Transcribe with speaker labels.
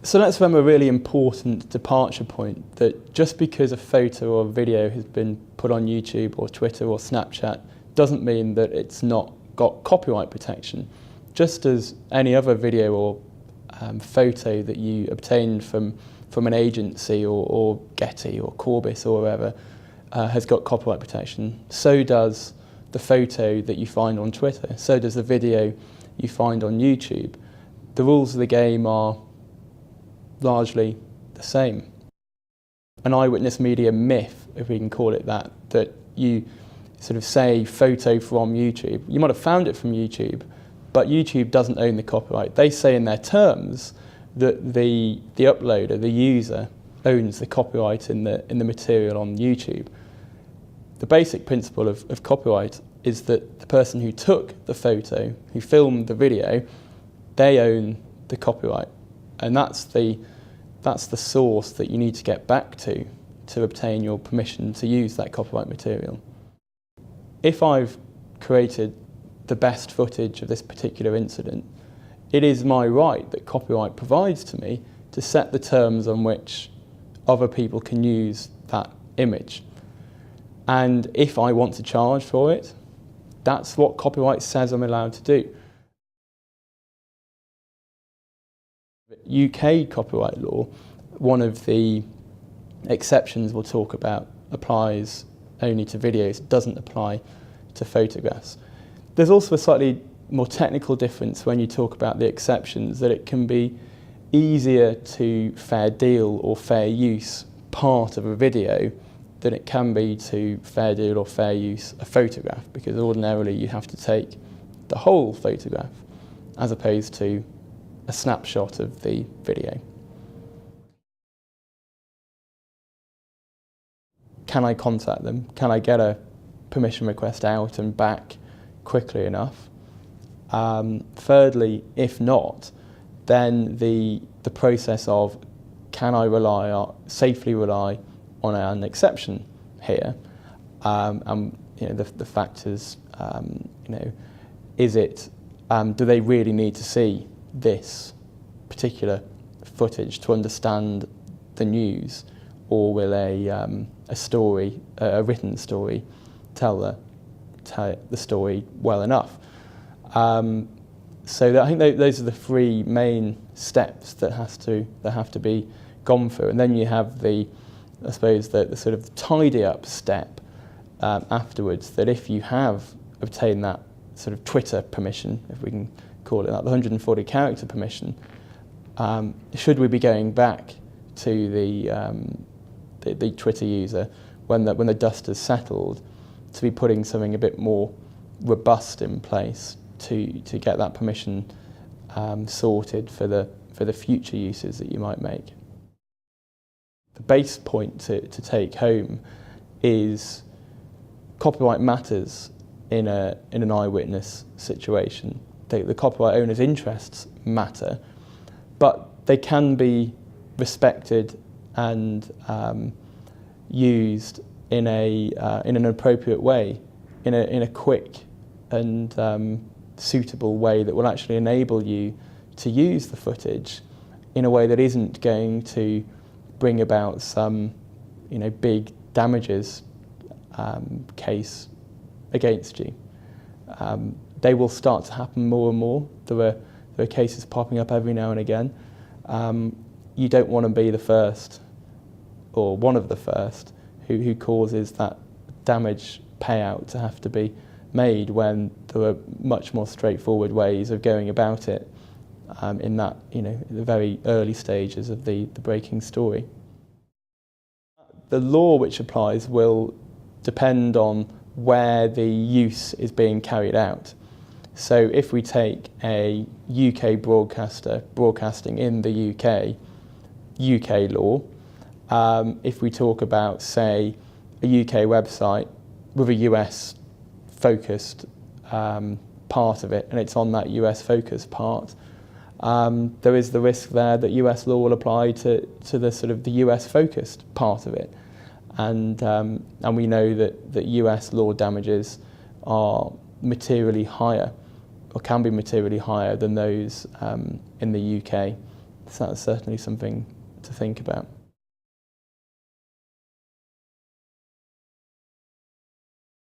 Speaker 1: So that's from a really important departure point, that just because a photo or video has been put on YouTube or Twitter or Snapchat doesn't mean that it's not got copyright protection. Just as any other video or photo that you obtained from an agency or Getty or Corbis or wherever has got copyright protection, so does the photo that you find on Twitter, so does the video you find on YouTube. The rules of the game are largely the same. An eyewitness media myth, if we can call it that you sort of say photo from YouTube. You might have found it from YouTube, but YouTube doesn't own the copyright. They say in their terms that the uploader, the user, owns the copyright in the material on YouTube. The basic principle of copyright is that the person who took the photo, who filmed the video, they own the copyright. And that's the source that you need to get back to obtain your permission to use that copyright material. If I've created the best footage of this particular incident, it is my right that copyright provides to me to set the terms on which other people can use that image. And if I want to charge for it, that's what copyright says I'm allowed to do. UK copyright law, one of the exceptions we'll talk about applies only to videos, doesn't apply to photographs. There's also a slightly more technical difference when you talk about the exceptions, that it can be easier to fair deal or fair use part of a video than it can be to fair deal or fair use a photograph, because ordinarily you have to take the whole photograph as opposed to a snapshot of the video. Can I contact them? Can I get a permission request out and back quickly enough? Thirdly, if not, then the process of can I safely rely on an exception here, and the factors, is it, do they really need to see this particular footage to understand the news, or will a story, a written story, tell the story well enough? So I think those are the three main steps that have to be gone through, and then you have I suppose the sort of tidy up step afterwards. That if you have obtained that sort of Twitter permission, if we can call it that, the 140 character permission, should we be going back to the Twitter user when the dust has settled, to be putting something a bit more robust in place to get that permission sorted for the future uses that you might make. The base point to take home is copyright matters in an eyewitness situation. The copyright owner's interests matter, but they can be respected and used in an appropriate way, in a quick and suitable way that will actually enable you to use the footage in a way that isn't going to bring about some, big damages case against you. They will start to happen more and more. There are cases popping up every now and again. You don't want to be the first, or one of the first, who causes that damage payout to have to be made, when there are much more straightforward ways of going about it in that, the very early stages of the breaking story. The law which applies will depend on where the use is being carried out. So if we take a UK broadcaster broadcasting in the UK law, if we talk about, say, a UK website with a US focused part of it, and it's on that US focused part, there is the risk there that US law will apply to the sort of the US focused part of it, and we know that US law damages are materially higher, or can be materially higher than those in the UK So that's certainly something to think about.